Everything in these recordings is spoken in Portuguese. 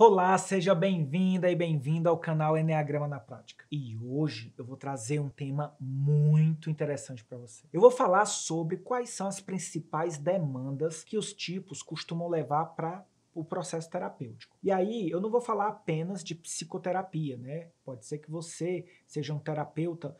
Olá, seja bem-vinda e bem-vindo ao canal Eneagrama na Prática. E hoje eu vou trazer um tema muito interessante para você. Eu vou falar sobre quais são as principais demandas que os tipos costumam levar para o processo terapêutico. E aí, eu não vou falar apenas de psicoterapia, né? Pode ser que você seja um terapeuta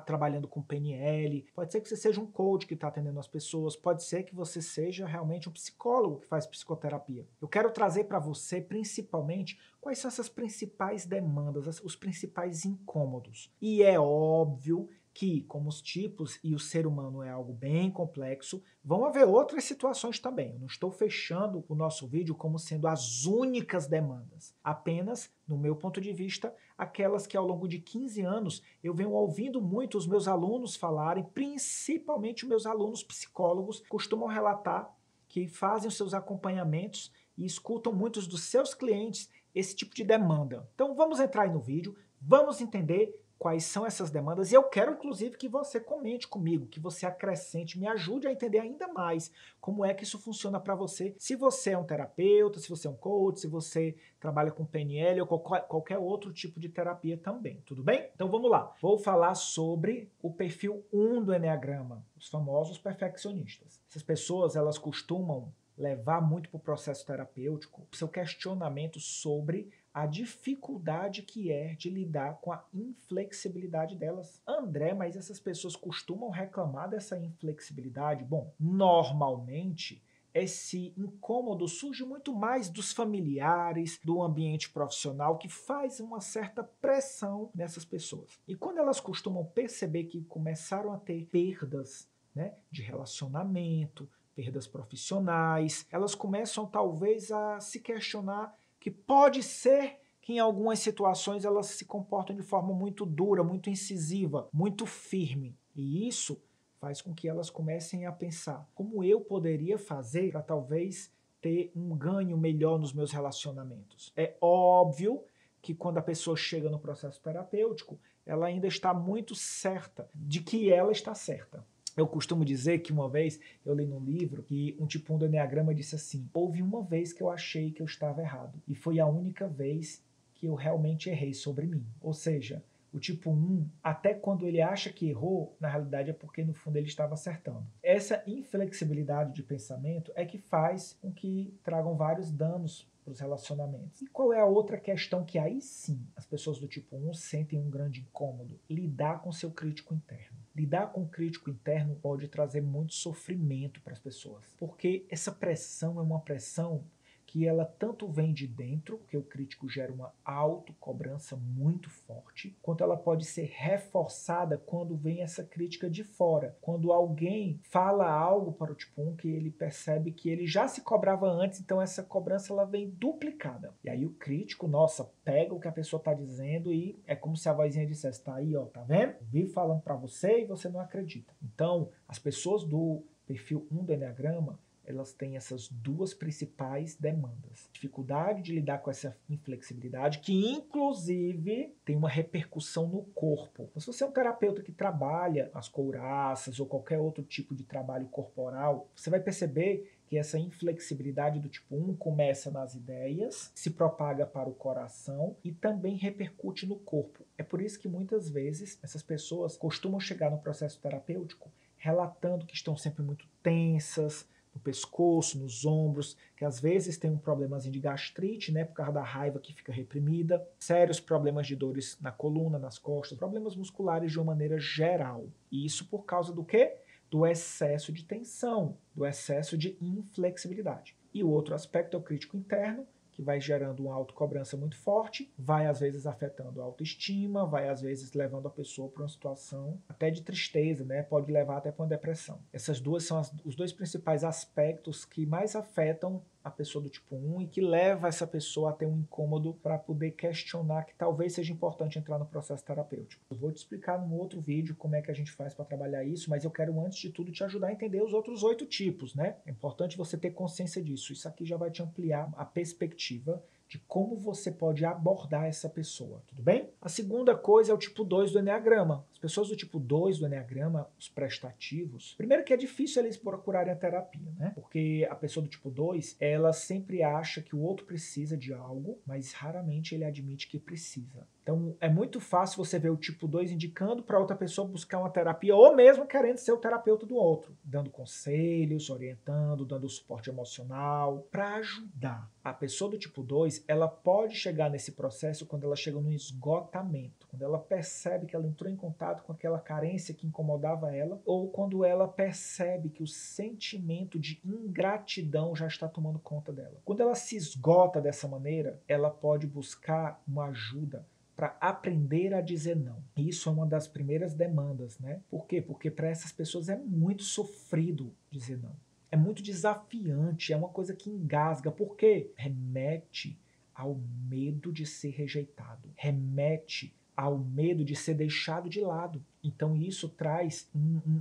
trabalhando com PNL, pode ser que você seja um coach que está atendendo as pessoas, pode ser que você seja realmente um psicólogo que faz psicoterapia. Eu quero trazer para você, principalmente, quais são essas principais demandas, os principais incômodos. E é óbvio que, como os tipos e o ser humano é algo bem complexo, vão haver outras situações também. Eu não estou fechando o nosso vídeo como sendo as únicas demandas. Apenas, no meu ponto de vista, aquelas que ao longo de 15 anos eu venho ouvindo muito os meus alunos falarem, principalmente os meus alunos psicólogos, costumam relatar que fazem os seus acompanhamentos e escutam muitos dos seus clientes esse tipo de demanda. Então vamos entrar aí no vídeo, vamos entender quais são essas demandas e eu quero inclusive que você comente comigo, que você acrescente, me ajude a entender ainda mais como é que isso funciona para você. Se você é um terapeuta, se você é um coach, se você trabalha com PNL ou qualquer outro tipo de terapia também, tudo bem? Então vamos lá. Vou falar sobre o perfil 1 do Eneagrama, os famosos perfeccionistas. Essas pessoas, elas costumam levar muito para o processo terapêutico seu questionamento sobre a dificuldade que é de lidar com a inflexibilidade delas. André, mas essas pessoas costumam reclamar dessa inflexibilidade? Bom, normalmente esse incômodo surge muito mais dos familiares, do ambiente profissional, que faz uma certa pressão nessas pessoas. E quando elas costumam perceber que começaram a ter perdas, né, de relacionamento, perdas profissionais, elas começam talvez a se questionar que pode ser que em algumas situações elas se comportam de forma muito dura, muito incisiva, muito firme. E isso faz com que elas comecem a pensar como eu poderia fazer para talvez ter um ganho melhor nos meus relacionamentos. É óbvio que quando a pessoa chega no processo terapêutico, ela ainda está muito certa de que ela está certa. Eu costumo dizer que uma vez eu li num livro que um tipo 1 do Eneagrama disse assim: houve uma vez que eu achei que eu estava errado e foi a única vez que eu realmente errei sobre mim. Ou seja, o tipo 1, até quando ele acha que errou, na realidade é porque no fundo ele estava acertando. Essa inflexibilidade de pensamento é que faz com que tragam vários danos para os relacionamentos. E qual é a outra questão que aí sim as pessoas do tipo 1 sentem um grande incômodo? Lidar com seu crítico interno. Lidar com o crítico interno pode trazer muito sofrimento para as pessoas, porque essa pressão é uma pressão que ela tanto vem de dentro, porque o crítico gera uma autocobrança muito forte, quanto ela pode ser reforçada quando vem essa crítica de fora. Quando alguém fala algo para o tipo 1 que ele percebe que ele já se cobrava antes, então essa cobrança ela vem duplicada. E aí o crítico, nossa, pega o que a pessoa está dizendo e é como se a vozinha dissesse: tá aí, ó, tá vendo? Vi falando para você e você não acredita. Então, as pessoas do perfil 1 do Eneagrama, elas têm essas duas principais demandas. Dificuldade de lidar com essa inflexibilidade, que inclusive tem uma repercussão no corpo. Então, se você é um terapeuta que trabalha as couraças ou qualquer outro tipo de trabalho corporal, você vai perceber que essa inflexibilidade do tipo 1 começa nas ideias, se propaga para o coração e também repercute no corpo. É por isso que muitas vezes essas pessoas costumam chegar no processo terapêutico relatando que estão sempre muito tensas, no pescoço, nos ombros, que às vezes tem um problemazinho de gastrite, né, por causa da raiva que fica reprimida, sérios problemas de dores na coluna, nas costas, problemas musculares de uma maneira geral. E isso por causa do quê? Do excesso de tensão, do excesso de inflexibilidade. E o outro aspecto é o crítico interno, que vai gerando uma autocobrança muito forte, vai às vezes afetando a autoestima, vai às vezes levando a pessoa para uma situação até de tristeza, né? Pode levar até para uma depressão. Essas duas são os dois principais aspectos que mais afetam a pessoa do tipo 1 e que leva essa pessoa a ter um incômodo para poder questionar que talvez seja importante entrar no processo terapêutico. Eu vou te explicar num outro vídeo como é que a gente faz para trabalhar isso, mas eu quero antes de tudo te ajudar a entender os outros 8 tipos, né? É importante você ter consciência disso. Isso aqui já vai te ampliar a perspectiva de como você pode abordar essa pessoa, tudo bem? A segunda coisa é o tipo 2 do Eneagrama. As pessoas do tipo 2 do Eneagrama, os prestativos, primeiro que é difícil eles procurarem a terapia, né? Porque a pessoa do tipo 2, ela sempre acha que o outro precisa de algo, mas raramente ele admite que precisa. Então, é muito fácil você ver o tipo 2 indicando para outra pessoa buscar uma terapia, ou mesmo querendo ser o terapeuta do outro, dando conselhos, orientando, dando suporte emocional, para ajudar. A pessoa do tipo 2, ela pode chegar nesse processo quando ela chega no esgotamento, quando ela percebe que ela entrou em contato com aquela carência que incomodava ela, ou quando ela percebe que o sentimento de ingratidão já está tomando conta dela. Quando ela se esgota dessa maneira, ela pode buscar uma ajuda para aprender a dizer não. Isso é uma das primeiras demandas, né? Por quê? Porque para essas pessoas é muito sofrido dizer não. É muito desafiante, é uma coisa que engasga. Por quê? Remete ao medo de ser rejeitado. Remete ao medo de ser deixado de lado. Então isso traz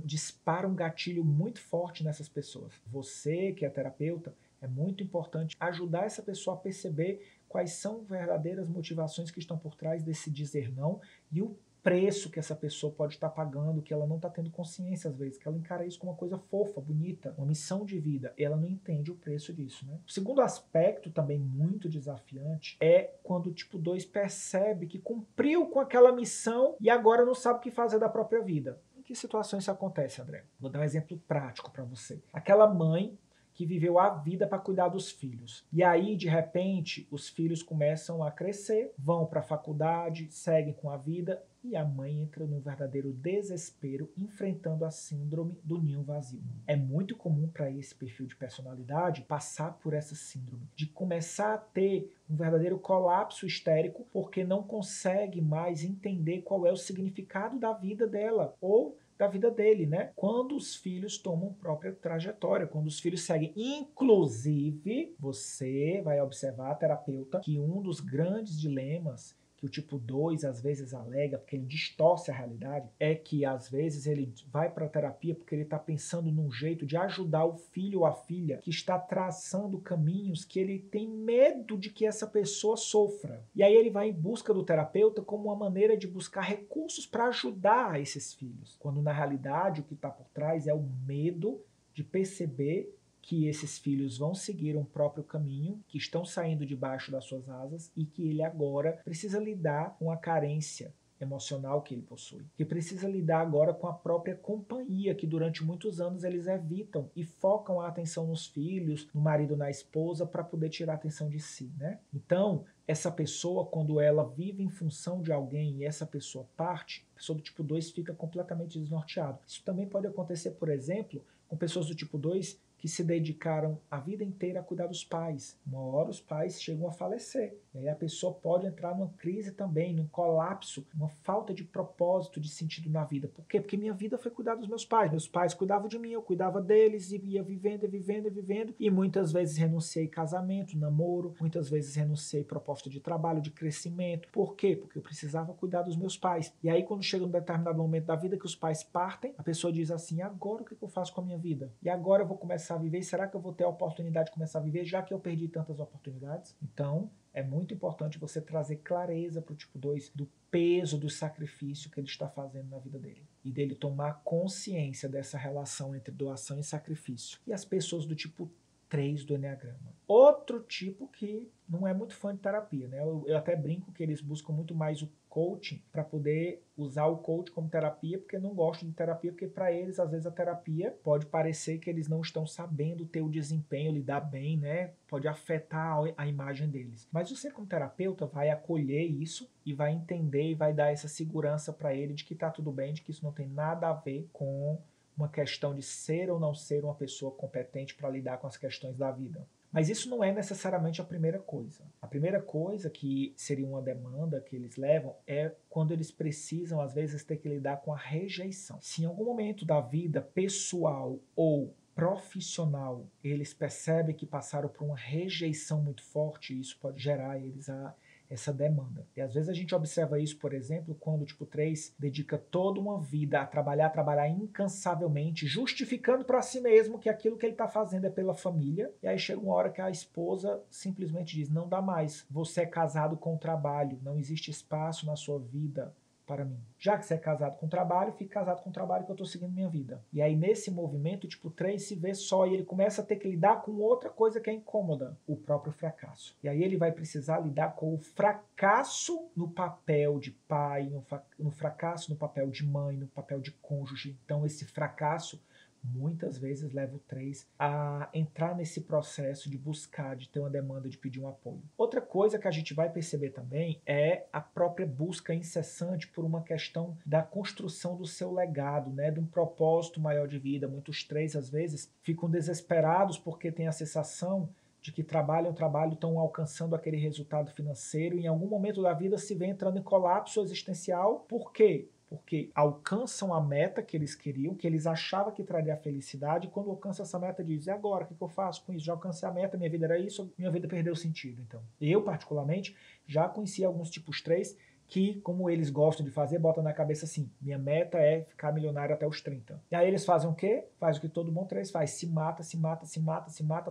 dispara um gatilho muito forte nessas pessoas. Você, que é terapeuta, é muito importante ajudar essa pessoa a perceber quais são verdadeiras motivações que estão por trás desse dizer não e o preço que essa pessoa pode estar pagando, que ela não está tendo consciência às vezes, que ela encara isso como uma coisa fofa, bonita, uma missão de vida, e ela não entende o preço disso, né? O segundo aspecto, também muito desafiante, é quando o tipo 2 percebe que cumpriu com aquela missão e agora não sabe o que fazer da própria vida. Em que situações isso acontece, André? Vou dar um exemplo prático para você. Aquela mãe que viveu a vida para cuidar dos filhos. E aí, de repente, os filhos começam a crescer, vão para a faculdade, seguem com a vida e a mãe entra num verdadeiro desespero, enfrentando a síndrome do ninho vazio. É muito comum para esse perfil de personalidade passar por essa síndrome, de começar a ter um verdadeiro colapso histérico porque não consegue mais entender qual é o significado da vida dela ou da vida dele, né? Quando os filhos tomam própria trajetória, quando os filhos seguem. Inclusive, você vai observar, terapeuta, que um dos grandes dilemas que o tipo 2 às vezes alega, porque ele distorce a realidade, é que às vezes ele vai para a terapia porque ele está pensando num jeito de ajudar o filho ou a filha que está traçando caminhos que ele tem medo de que essa pessoa sofra. E aí ele vai em busca do terapeuta como uma maneira de buscar recursos para ajudar esses filhos, quando na realidade o que está por trás é o medo de perceber que esses filhos vão seguir um próprio caminho, que estão saindo debaixo das suas asas e que ele agora precisa lidar com a carência emocional que ele possui, que precisa lidar agora com a própria companhia que durante muitos anos eles evitam e focam a atenção nos filhos, no marido, na esposa, para poder tirar a atenção de si, né? Então, essa pessoa, quando ela vive em função de alguém e essa pessoa parte, a pessoa do tipo 2 fica completamente desnorteada. Isso também pode acontecer, por exemplo, com pessoas do tipo 2 que se dedicaram a vida inteira a cuidar dos pais. Uma hora os pais chegam a falecer. E aí a pessoa pode entrar numa crise também, num colapso, uma falta de propósito, de sentido na vida. Por quê? Porque minha vida foi cuidar dos meus pais. Meus pais cuidavam de mim, eu cuidava deles, e ia vivendo, e vivendo, e vivendo. E muitas vezes renunciei casamento, namoro, muitas vezes renunciei proposta de trabalho, de crescimento. Por quê? Porque eu precisava cuidar dos meus pais. E aí quando chega um determinado momento da vida que os pais partem, a pessoa diz assim, agora o que eu faço com a minha vida? E agora eu vou começar a viver, será que eu vou ter a oportunidade de começar a viver, já que eu perdi tantas oportunidades? Então, é muito importante você trazer clareza para o tipo 2 do peso do sacrifício que ele está fazendo na vida dele. E dele tomar consciência dessa relação entre doação e sacrifício. E as pessoas do tipo 3 do Eneagrama. Outro tipo que não é muito fã de terapia, né? Eu até brinco que eles buscam muito mais o coaching para poder usar o coach como terapia, porque não gostam de terapia, porque para eles, às vezes, a terapia pode parecer que eles não estão sabendo ter o desempenho, lidar bem, né? Pode afetar a imagem deles. Mas você, como terapeuta, vai acolher isso e vai entender e vai dar essa segurança para ele de que tá tudo bem, de que isso não tem nada a ver com uma questão de ser ou não ser uma pessoa competente para lidar com as questões da vida. Mas isso não é necessariamente a primeira coisa. A primeira coisa que seria uma demanda que eles levam é quando eles precisam, às vezes, ter que lidar com a rejeição. Se em algum momento da vida pessoal ou profissional eles percebem que passaram por uma rejeição muito forte, isso pode gerar eles a essa demanda. E às vezes a gente observa isso, por exemplo, quando o tipo 3 dedica toda uma vida a trabalhar incansavelmente, justificando para si mesmo que aquilo que ele está fazendo é pela família, e aí chega uma hora que a esposa simplesmente diz, não dá mais, você é casado com o trabalho, não existe espaço na sua vida para mim. Já que você é casado com trabalho, fique casado com o trabalho que eu estou seguindo minha vida. E aí nesse movimento, tipo 3 se vê só e ele começa a ter que lidar com outra coisa que é incômoda, o próprio fracasso. E aí ele vai precisar lidar com o fracasso no papel de pai, no fracasso no papel de mãe, no papel de cônjuge. Então esse fracasso muitas vezes leva o 3 a entrar nesse processo de buscar, de ter uma demanda, de pedir um apoio. Outra coisa que a gente vai perceber também é a própria busca incessante por uma questão da construção do seu legado, né, de um propósito maior de vida. Muitos 3 às vezes ficam desesperados porque têm a sensação de que trabalham, estão alcançando aquele resultado financeiro e em algum momento da vida se vê entrando em colapso existencial. Por quê? Porque alcançam a meta que eles queriam, que eles achavam que traria felicidade, e quando alcançam essa meta dizem, e agora, o que eu faço com isso? Já alcancei a meta, minha vida era isso, minha vida perdeu sentido. Então, eu particularmente já conheci alguns tipos 3 que, como eles gostam de fazer, botam na cabeça assim, minha meta é ficar milionário até os 30. E aí eles fazem o quê? Faz o que todo bom 3 faz, se mata,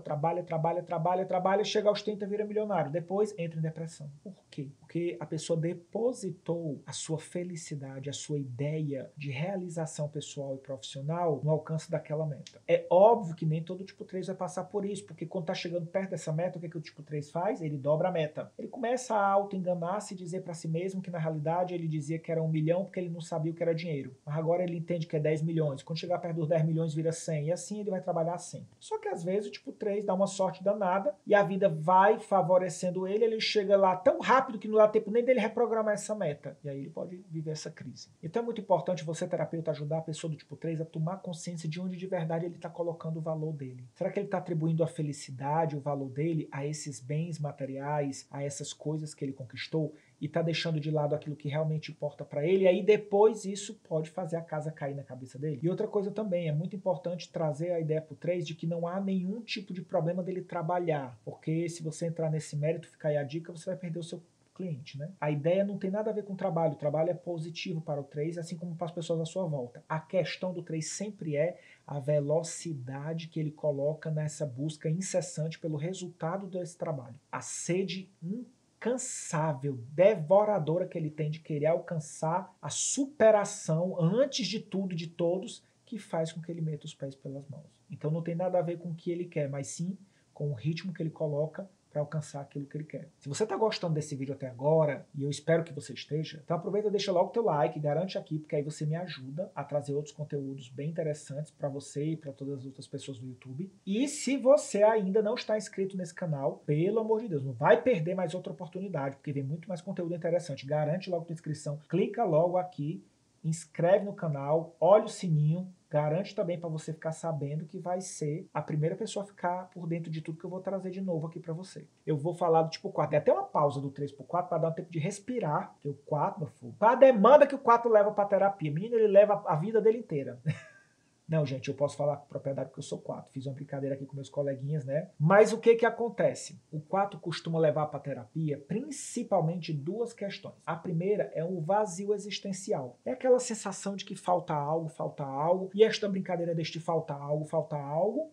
trabalha, chega aos 30 vira milionário. Depois entra em depressão. Por quê? Porque a pessoa depositou a sua felicidade, a sua ideia de realização pessoal e profissional no alcance daquela meta. É óbvio que nem todo tipo 3 vai passar por isso, porque quando tá chegando perto dessa meta, o que o tipo 3 faz? Ele dobra a meta. Ele começa a auto-enganar-se e dizer para si mesmo que na realidade ele dizia que era 1 milhão porque ele não sabia o que era dinheiro. Mas agora ele entende que é 10 milhões. Quando chegar perto dos 10 milhões vira 100 e assim ele vai trabalhar sempre. Só que às vezes o tipo 3 dá uma sorte danada e a vida vai favorecendo ele chega lá tão rápido que não dá tempo nem dele reprogramar essa meta. E aí ele pode viver essa crise. Então é muito importante você, terapeuta, ajudar a pessoa do tipo 3 a tomar consciência de onde de verdade ele está colocando o valor dele. Será que ele está atribuindo a felicidade, o valor dele a esses bens materiais, a essas coisas que ele conquistou? E está deixando de lado aquilo que realmente importa para ele, e aí depois isso pode fazer a casa cair na cabeça dele. E outra coisa também, é muito importante trazer a ideia para o 3 de que não há nenhum tipo de problema dele trabalhar, porque se você entrar nesse mérito, ficar aí a dica, você vai perder o seu cliente, né? A ideia não tem nada a ver com o trabalho é positivo para o 3, assim como para as pessoas à sua volta. A questão do 3 sempre é a velocidade que ele coloca nessa busca incessante pelo resultado desse trabalho. A sede incansável, devoradora que ele tem de querer alcançar a superação antes de tudo e de todos, que faz com que ele meta os pés pelas mãos. Então não tem nada a ver com o que ele quer, mas sim com o ritmo que ele coloca para alcançar aquilo que ele quer. Se você está gostando desse vídeo até agora, e eu espero que você esteja, então aproveita e deixa logo o teu like, garante aqui, porque aí você me ajuda a trazer outros conteúdos bem interessantes para você e para todas as outras pessoas do YouTube. E se você ainda não está inscrito nesse canal, pelo amor de Deus, não vai perder mais outra oportunidade, porque vem muito mais conteúdo interessante. Garante logo a tua inscrição, clica logo aqui, inscreve no canal, olha o sininho, garante também para você ficar sabendo que vai ser a primeira pessoa a ficar por dentro de tudo que eu vou trazer de novo aqui para você. Eu vou falar do tipo 4, tem até uma pausa do 3 pro 4 para dar um tempo de respirar, porque o 4, meu filho, qual a demanda que o 4 leva para terapia? Menino, ele leva a vida dele inteira. Não, gente, eu posso falar com propriedade porque eu sou 4. Fiz uma brincadeira aqui com meus coleguinhas, né? Mas o que que acontece? O 4 costuma levar para terapia principalmente duas questões. A primeira é um vazio existencial. É aquela sensação de que falta algo, e esta brincadeira deste falta algo,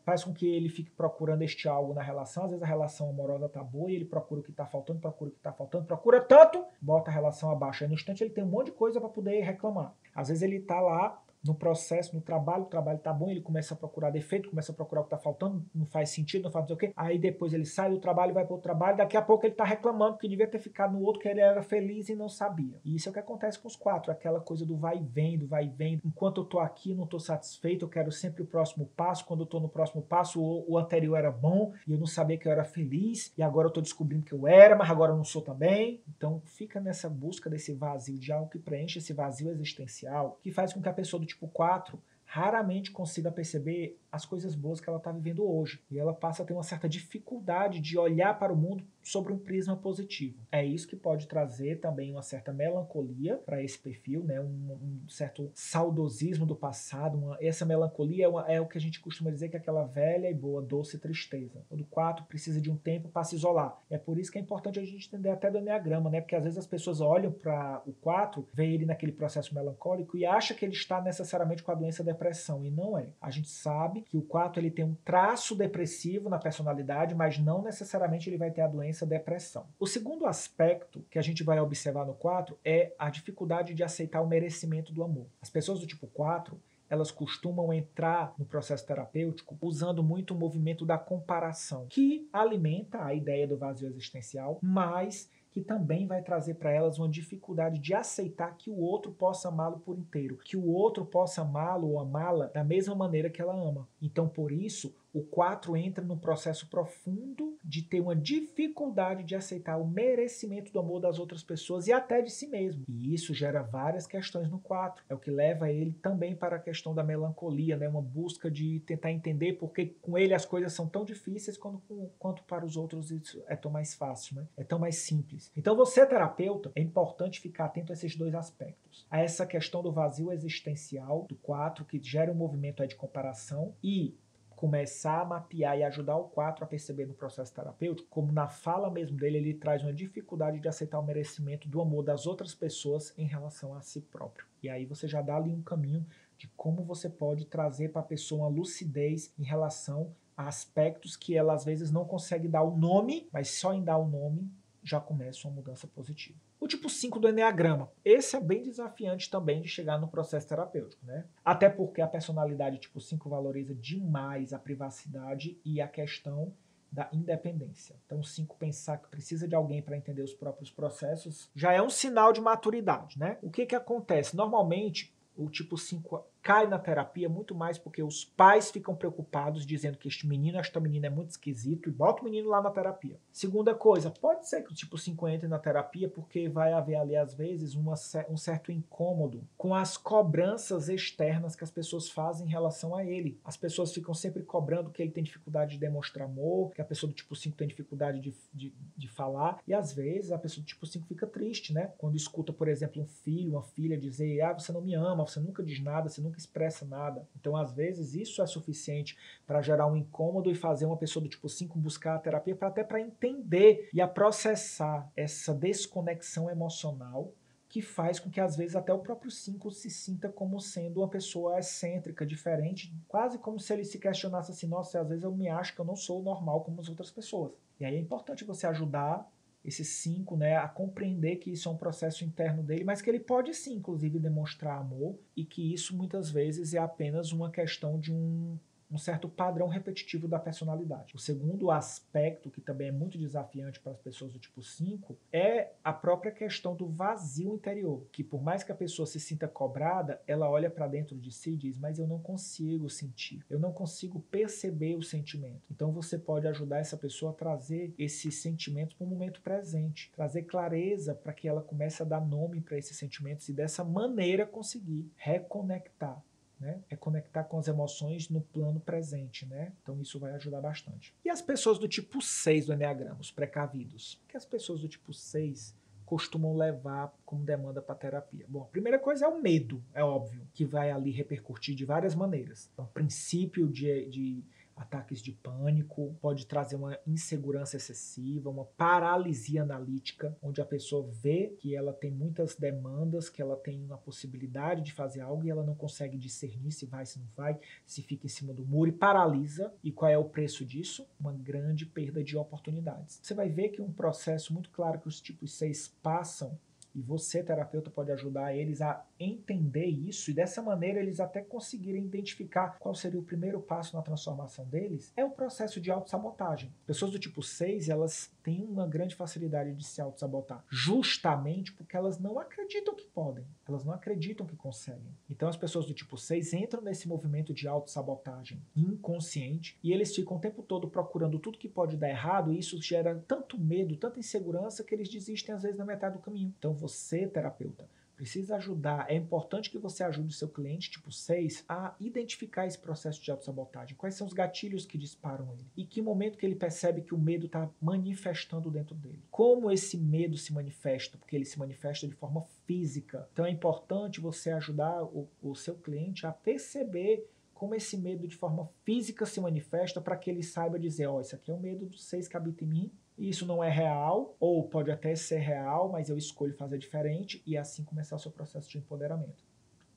faz com que ele fique procurando este algo na relação. Às vezes a relação amorosa tá boa e ele procura o que tá faltando, procura tanto, bota a relação abaixo. Aí no instante ele tem um monte de coisa para poder reclamar. Às vezes ele tá lá no processo, no trabalho, o trabalho tá bom, ele começa a procurar defeito, começa a procurar o que tá faltando, não faz sentido, não faz não sei o quê. Aí depois ele sai do trabalho, vai para o trabalho, daqui a pouco ele tá reclamando que devia ter ficado no outro, que ele era feliz e não sabia. E isso é o que acontece com os 4, aquela coisa do vai e vem, Enquanto eu tô aqui, não tô satisfeito, eu quero sempre o próximo passo. Quando eu tô no próximo passo, o anterior era bom e eu não sabia que eu era feliz, e agora eu tô descobrindo que eu era, mas agora eu não sou também. Então fica nessa busca desse vazio, de algo que preenche esse vazio existencial, que faz com que a pessoa do tipo 4 raramente consiga perceber as coisas boas que ela está vivendo hoje. E ela passa a ter uma certa dificuldade de olhar para o mundo sobre um prisma positivo. É isso que pode trazer também uma certa melancolia para esse perfil, né? Um certo saudosismo do passado. Essa melancolia é o que a gente costuma dizer que é aquela velha e boa doce tristeza. O do 4 precisa de um tempo para se isolar. É por isso que é importante a gente entender até do Eneagrama, né? Porque às vezes as pessoas olham para o 4, veem ele naquele processo melancólico e acham que ele está necessariamente com a doença depressão, e não é. A gente sabe que o 4 ele tem um traço depressivo na personalidade, mas não necessariamente ele vai ter a doença depressão. O segundo aspecto que a gente vai observar no 4 é a dificuldade de aceitar o merecimento do amor. As pessoas do tipo 4, elas costumam entrar no processo terapêutico usando muito o movimento da comparação, que alimenta a ideia do vazio existencial, mas que também vai trazer para elas uma dificuldade de aceitar que o outro possa amá-lo por inteiro, que o outro possa amá-lo ou amá-la da mesma maneira que ela ama. Então, por isso, o 4 entra num processo profundo de ter uma dificuldade de aceitar o merecimento do amor das outras pessoas e até de si mesmo. E isso gera várias questões no 4. É o que leva ele também para a questão da melancolia, né? Uma busca de tentar entender porque com ele as coisas são tão difíceis quanto para os outros isso é tão mais fácil, né? É tão mais simples. Então você, terapeuta, é importante ficar atento a esses dois aspectos. A essa questão do vazio existencial do 4, que gera um movimento aí de comparação, e começar a mapear e ajudar o 4 a perceber no processo terapêutico, como na fala mesmo dele, ele traz uma dificuldade de aceitar o merecimento do amor das outras pessoas em relação a si próprio. E aí você já dá ali um caminho de como você pode trazer para a pessoa uma lucidez em relação a aspectos que ela às vezes não consegue dar o nome, mas só em dar o nome já começa uma mudança positiva. O tipo 5 do Eneagrama. Esse é bem desafiante também de chegar no processo terapêutico, né? Até porque a personalidade tipo 5 valoriza demais a privacidade e a questão da independência. Então, 5 pensar que precisa de alguém para entender os próprios processos já é um sinal de maturidade, né? O que acontece? Normalmente, o tipo 5 cai na terapia muito mais porque os pais ficam preocupados dizendo que este menino, esta menina é muito esquisito e bota o menino lá na terapia. Segunda coisa, pode ser que o tipo 5 entre na terapia porque vai haver ali às vezes um certo incômodo com as cobranças externas que as pessoas fazem em relação a ele. As pessoas ficam sempre cobrando que ele tem dificuldade de demonstrar amor, que a pessoa do tipo 5 tem dificuldade de falar, e às vezes a pessoa do tipo 5 fica triste, né? Quando escuta, por exemplo, um filho, uma filha dizer, você não me ama, você nunca diz nada, você nunca expressa nada. Então, às vezes, isso é suficiente para gerar um incômodo e fazer uma pessoa do tipo 5 buscar a terapia até para entender e a processar essa desconexão emocional que faz com que, às vezes, até o próprio 5 se sinta como sendo uma pessoa excêntrica, diferente, quase como se ele se questionasse assim, nossa, às vezes eu me acho que eu não sou normal como as outras pessoas. E aí é importante você ajudar esse 5, né, a compreender que isso é um processo interno dele, mas que ele pode sim, inclusive, demonstrar amor e que isso muitas vezes é apenas uma questão de um certo padrão repetitivo da personalidade. O segundo aspecto, que também é muito desafiante para as pessoas do tipo 5, é a própria questão do vazio interior, que por mais que a pessoa se sinta cobrada, ela olha para dentro de si e diz, mas eu não consigo sentir, eu não consigo perceber o sentimento. Então você pode ajudar essa pessoa a trazer esses sentimentos para o momento presente, trazer clareza para que ela comece a dar nome para esses sentimentos e dessa maneira conseguir reconectar, né? É conectar com as emoções no plano presente, né? Então isso vai ajudar bastante. E as pessoas do tipo 6 do Eneagrama, os precavidos? O que as pessoas do tipo 6 costumam levar como demanda para terapia? Bom, a primeira coisa é o medo, é óbvio, que vai ali repercutir de várias maneiras. Então, princípio de ataques de pânico, pode trazer uma insegurança excessiva, uma paralisia analítica, onde a pessoa vê que ela tem muitas demandas, que ela tem uma possibilidade de fazer algo e ela não consegue discernir se vai, se não vai, se fica em cima do muro e paralisa. E qual é o preço disso? Uma grande perda de oportunidades. Você vai ver que um processo muito claro que os tipos 6 passam, e você, terapeuta, pode ajudar eles a entender isso e dessa maneira eles até conseguirem identificar qual seria o primeiro passo na transformação deles, é o processo de autossabotagem. Pessoas do tipo 6, elas têm uma grande facilidade de se autossabotar, justamente porque elas não acreditam que podem, elas não acreditam que conseguem. Então as pessoas do tipo 6 entram nesse movimento de autossabotagem inconsciente e eles ficam o tempo todo procurando tudo que pode dar errado e isso gera tanto medo, tanta insegurança que eles desistem às vezes na metade do caminho. Então você, terapeuta, Precisa ajudar. É importante que você ajude o seu cliente tipo 6 a identificar esse processo de autossabotagem. Quais são os gatilhos que disparam ele? E que momento que ele percebe que o medo está manifestando dentro dele? Como esse medo se manifesta? Porque ele se manifesta de forma física. Então é importante você ajudar o seu cliente a perceber como esse medo de forma física se manifesta para que ele saiba dizer, ó, isso aqui é o medo do 6 que habita em mim, isso não é real, ou pode até ser real, mas eu escolho fazer diferente e assim começar o seu processo de empoderamento.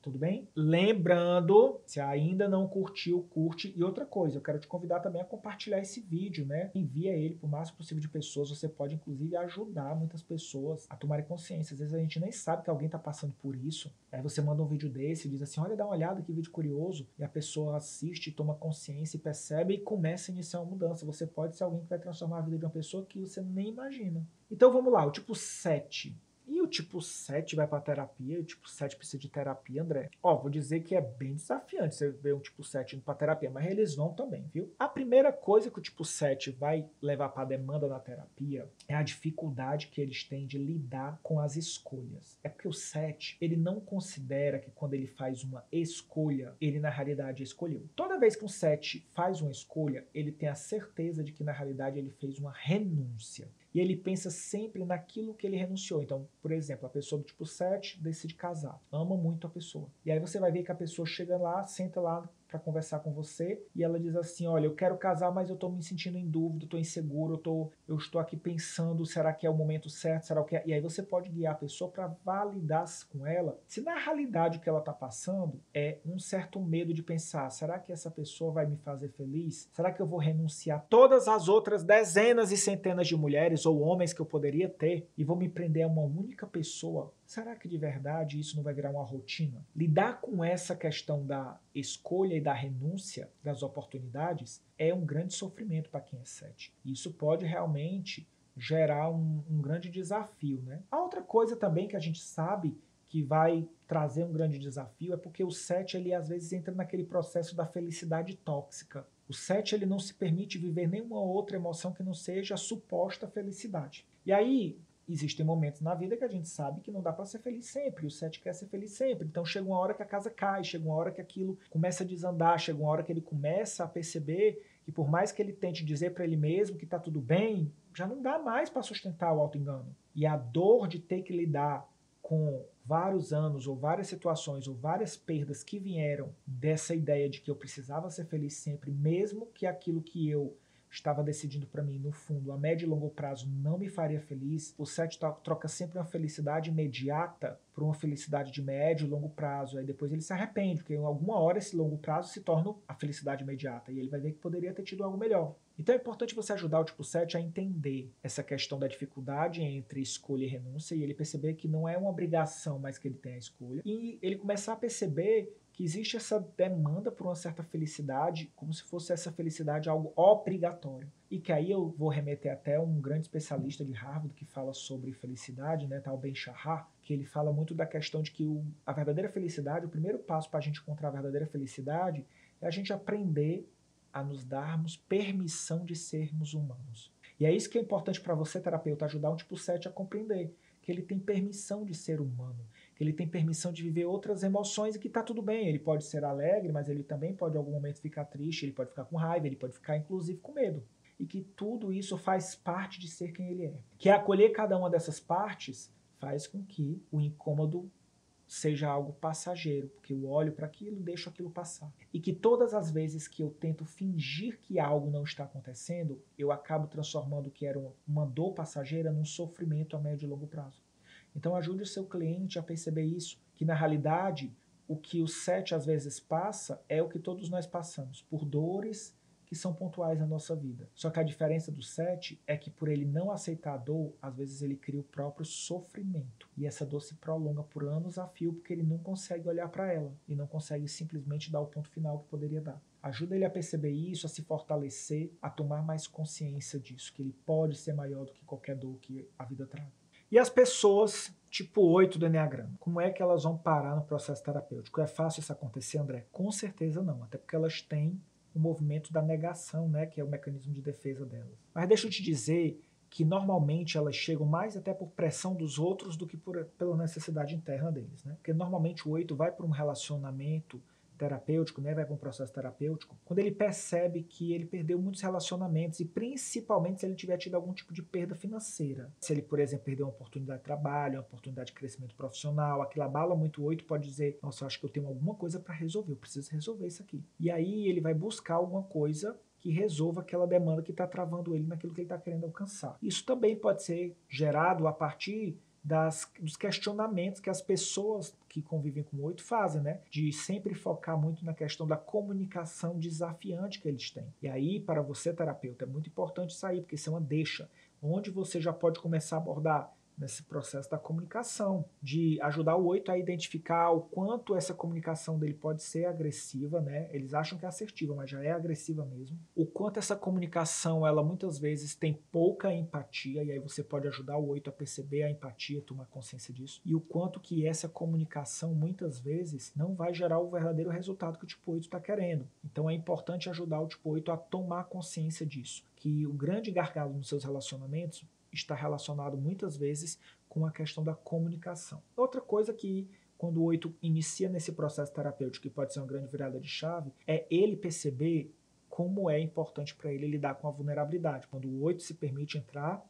Tudo bem? Lembrando, se ainda não curtiu, curte. E outra coisa, eu quero te convidar também a compartilhar esse vídeo, né? Envia ele para o máximo possível de pessoas. Você pode, inclusive, ajudar muitas pessoas a tomarem consciência. Às vezes a gente nem sabe que alguém está passando por isso. Aí você manda um vídeo desse e diz assim, olha, dá uma olhada, que vídeo curioso. E a pessoa assiste, toma consciência e percebe e começa a iniciar uma mudança. Você pode ser alguém que vai transformar a vida de uma pessoa que você nem imagina. Então vamos lá, o tipo 7. E o tipo 7 vai para terapia, e o tipo 7 precisa de terapia, André? Ó, vou dizer que é bem desafiante você ver um tipo 7 indo para terapia, mas eles vão também, viu? A primeira coisa que o tipo 7 vai levar para a demanda da terapia é a dificuldade que eles têm de lidar com as escolhas. É porque o 7, ele não considera que quando ele faz uma escolha, ele na realidade escolheu. Toda vez que um 7 faz uma escolha, ele tem a certeza de que na realidade ele fez uma renúncia. E ele pensa sempre naquilo que ele renunciou. Então, por exemplo, a pessoa do tipo 7 decide casar, ama muito a pessoa. E aí você vai ver que a pessoa chega lá, senta lá para conversar com você e ela diz assim, olha, eu quero casar, mas eu estou me sentindo em dúvida, estou inseguro, eu estou aqui pensando, será que é o momento certo, será que é? E aí você pode guiar a pessoa para validar com ela se na realidade o que ela está passando é um certo medo de pensar, será que essa pessoa vai me fazer feliz? Será que eu vou renunciar todas as outras dezenas e centenas de mulheres ou homens que eu poderia ter e vou me prender a uma única pessoa? Será que de verdade isso não vai virar uma rotina? Lidar com essa questão da escolha e da renúncia das oportunidades é um grande sofrimento para quem é 7. Isso pode realmente gerar um grande desafio, né? A outra coisa também que a gente sabe que vai trazer um grande desafio é porque o 7 ele às vezes entra naquele processo da felicidade tóxica. O 7 ele não se permite viver nenhuma outra emoção que não seja a suposta felicidade. E aí existem momentos na vida que a gente sabe que não dá para ser feliz sempre, o 7 quer ser feliz sempre, então chega uma hora que a casa cai, chega uma hora que aquilo começa a desandar, chega uma hora que ele começa a perceber que por mais que ele tente dizer para ele mesmo que está tudo bem, já não dá mais para sustentar o auto-engano. E a dor de ter que lidar com vários anos ou várias situações ou várias perdas que vieram dessa ideia de que eu precisava ser feliz sempre, mesmo que aquilo que eu estava decidindo para mim, no fundo, a médio e longo prazo não me faria feliz, o 7 troca sempre uma felicidade imediata por uma felicidade de médio e longo prazo. Aí depois ele se arrepende, porque em alguma hora esse longo prazo se torna a felicidade imediata e ele vai ver que poderia ter tido algo melhor. Então é importante você ajudar o tipo 7 a entender essa questão da dificuldade entre escolha e renúncia e ele perceber que não é uma obrigação, mas que ele tem a escolha. E ele começar a perceber que existe essa demanda por uma certa felicidade, como se fosse essa felicidade algo obrigatório. E que aí eu vou remeter até um grande especialista de Harvard que fala sobre felicidade, né, tal Ben-Shahar, que ele fala muito da questão de que a verdadeira felicidade, o primeiro passo para a gente encontrar a verdadeira felicidade é a gente aprender a nos darmos permissão de sermos humanos. E é isso que é importante para você, terapeuta, ajudar um tipo 7 a compreender, que ele tem permissão de ser humano, que ele tem permissão de viver outras emoções e que está tudo bem. Ele pode ser alegre, mas ele também pode em algum momento ficar triste, ele pode ficar com raiva, ele pode ficar inclusive com medo. E que tudo isso faz parte de ser quem ele é. Que acolher cada uma dessas partes faz com que o incômodo seja algo passageiro, porque eu olho para aquilo e deixo aquilo passar. E que todas as vezes que eu tento fingir que algo não está acontecendo, eu acabo transformando o que era uma dor passageira num sofrimento a médio e longo prazo. Então ajude o seu cliente a perceber isso, que na realidade o que o 7 às vezes passa é o que todos nós passamos, por dores que são pontuais na nossa vida. Só que a diferença do 7 é que por ele não aceitar a dor, às vezes ele cria o próprio sofrimento. E essa dor se prolonga por anos a fio porque ele não consegue olhar para ela e não consegue simplesmente dar o ponto final que poderia dar. Ajuda ele a perceber isso, a se fortalecer, a tomar mais consciência disso, que ele pode ser maior do que qualquer dor que a vida traga. E as pessoas tipo 8 do Enneagrama, como é que elas vão parar no processo terapêutico? É fácil isso acontecer, André? Com certeza não, até porque elas têm o movimento da negação, né, que é o mecanismo de defesa delas. Mas deixa eu te dizer que normalmente elas chegam mais até por pressão dos outros do que pela necessidade interna deles, né? Porque normalmente o 8 vai para um relacionamento terapêutico, né, vai para um processo terapêutico, quando ele percebe que ele perdeu muitos relacionamentos e principalmente se ele tiver tido algum tipo de perda financeira. Se ele, por exemplo, perdeu uma oportunidade de trabalho, uma oportunidade de crescimento profissional, aquilo abala muito o 8, pode dizer, nossa, eu acho que eu tenho alguma coisa para resolver, eu preciso resolver isso aqui. E aí ele vai buscar alguma coisa que resolva aquela demanda que está travando ele naquilo que ele está querendo alcançar. Isso também pode ser gerado a partir dos questionamentos que as pessoas que convivem com o 8 fazem, né? De sempre focar muito na questão da comunicação desafiante que eles têm. E aí, para você, terapeuta, é muito importante isso aí, porque isso é uma deixa, onde você já pode começar a abordar nesse processo da comunicação, de ajudar o 8 a identificar o quanto essa comunicação dele pode ser agressiva, né? Eles acham que é assertiva, mas já é agressiva mesmo. O quanto essa comunicação, ela muitas vezes tem pouca empatia, e aí você pode ajudar o 8 a perceber a empatia, tomar consciência disso, e o quanto que essa comunicação, muitas vezes, não vai gerar o verdadeiro resultado que o tipo 8 está querendo. Então é importante ajudar o tipo 8 a tomar consciência disso, que o grande gargalo nos seus relacionamentos está relacionado muitas vezes com a questão da comunicação. Outra coisa que, quando o 8 inicia nesse processo terapêutico, que pode ser uma grande virada de chave, é ele perceber como é importante para ele lidar com a vulnerabilidade. Quando o 8 se permite entrar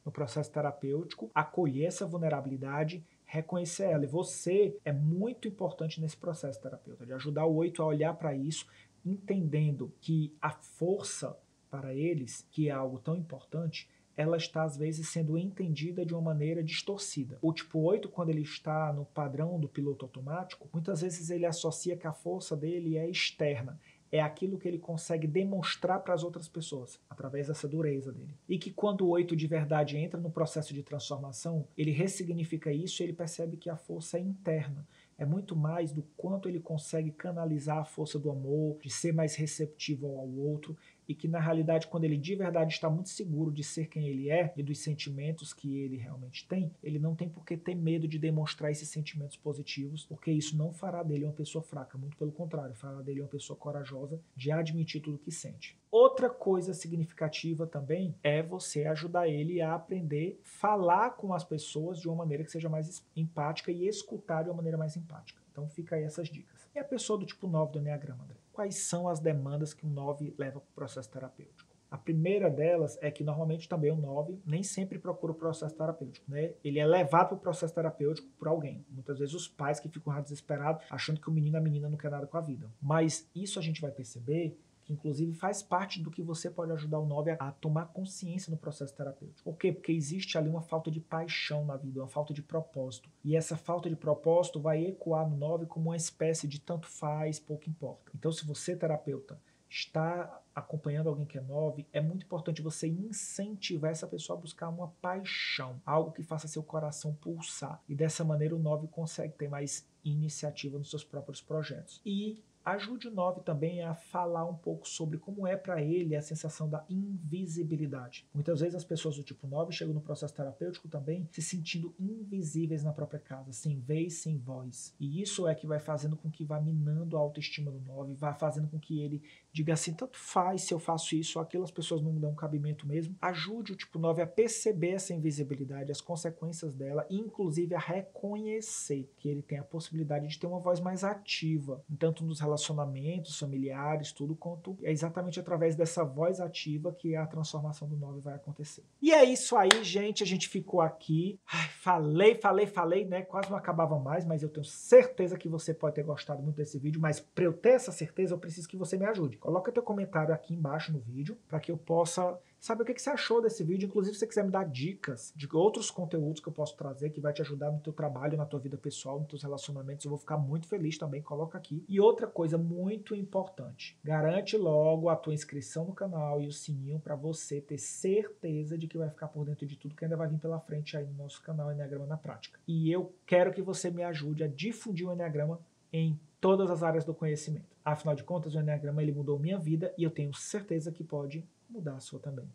no processo terapêutico, acolher essa vulnerabilidade, reconhecer ela. E você é muito importante nesse processo terapêutico, de ajudar o 8 a olhar para isso, entendendo que a força para eles, que é algo tão importante, ela está às vezes sendo entendida de uma maneira distorcida. O tipo 8, quando ele está no padrão do piloto automático, muitas vezes ele associa que a força dele é externa. É aquilo que ele consegue demonstrar para as outras pessoas, através dessa dureza dele. E que quando o 8 de verdade entra no processo de transformação, ele ressignifica isso e ele percebe que a força é interna. É muito mais do quanto ele consegue canalizar a força do amor, de ser mais receptivo ao outro, e que na realidade, quando ele de verdade está muito seguro de ser quem ele é e dos sentimentos que ele realmente tem, ele não tem por que ter medo de demonstrar esses sentimentos positivos, porque isso não fará dele uma pessoa fraca, muito pelo contrário, fará dele uma pessoa corajosa de admitir tudo que sente. Outra coisa significativa também é você ajudar ele a aprender a falar com as pessoas de uma maneira que seja mais empática e escutar de uma maneira mais empática. Então fica aí essas dicas. E a pessoa do tipo 9 do Enneagrama, André? Quais são as demandas que um 9 leva para o processo terapêutico? A primeira delas é que normalmente também o 9 nem sempre procura o processo terapêutico, né? Ele é levado para o processo terapêutico por alguém. Muitas vezes os pais que ficam desesperados achando que o menino e a menina não quer nada com a vida. Mas isso a gente vai perceber que inclusive faz parte do que você pode ajudar o 9 a tomar consciência no processo terapêutico. Por quê? Porque existe ali uma falta de paixão na vida, uma falta de propósito. E essa falta de propósito vai ecoar no 9 como uma espécie de tanto faz, pouco importa. Então, se você, terapeuta, está acompanhando alguém que é 9, é muito importante você incentivar essa pessoa a buscar uma paixão, algo que faça seu coração pulsar. E dessa maneira o 9 consegue ter mais iniciativa nos seus próprios projetos. E ajude o 9 também a falar um pouco sobre como é para ele a sensação da invisibilidade. Muitas vezes as pessoas do tipo 9 chegam no processo terapêutico também se sentindo invisíveis na própria casa, sem vez, sem voz. E isso é que vai fazendo com que vá minando a autoestima do 9, vai fazendo com que ele diga assim, tanto faz se eu faço isso ou aquilo, as pessoas não me dão cabimento mesmo. Ajude o tipo 9 a perceber essa invisibilidade, as consequências dela, e inclusive a reconhecer que ele tem a possibilidade de ter uma voz mais ativa, tanto nos relacionamentos familiares, tudo, quanto é exatamente através dessa voz ativa que a transformação do 9 vai acontecer. E é isso aí, gente, a gente ficou aqui. Ai, falei, né? Quase não acabava mais, mas eu tenho certeza que você pode ter gostado muito desse vídeo, mas para eu ter essa certeza, eu preciso que você me ajude. Coloca teu comentário aqui embaixo no vídeo, para que eu possa saber o que você achou desse vídeo. Inclusive, se você quiser me dar dicas de outros conteúdos que eu posso trazer, que vai te ajudar no teu trabalho, na tua vida pessoal, nos teus relacionamentos, eu vou ficar muito feliz também, coloca aqui. E outra coisa muito importante, garante logo a tua inscrição no canal e o sininho para você ter certeza de que vai ficar por dentro de tudo que ainda vai vir pela frente aí no nosso canal Enneagrama na Prática. E eu quero que você me ajude a difundir o Enneagrama em todas as áreas do conhecimento. Afinal de contas, o Enneagrama ele mudou minha vida e eu tenho certeza que pode mudar a sua também.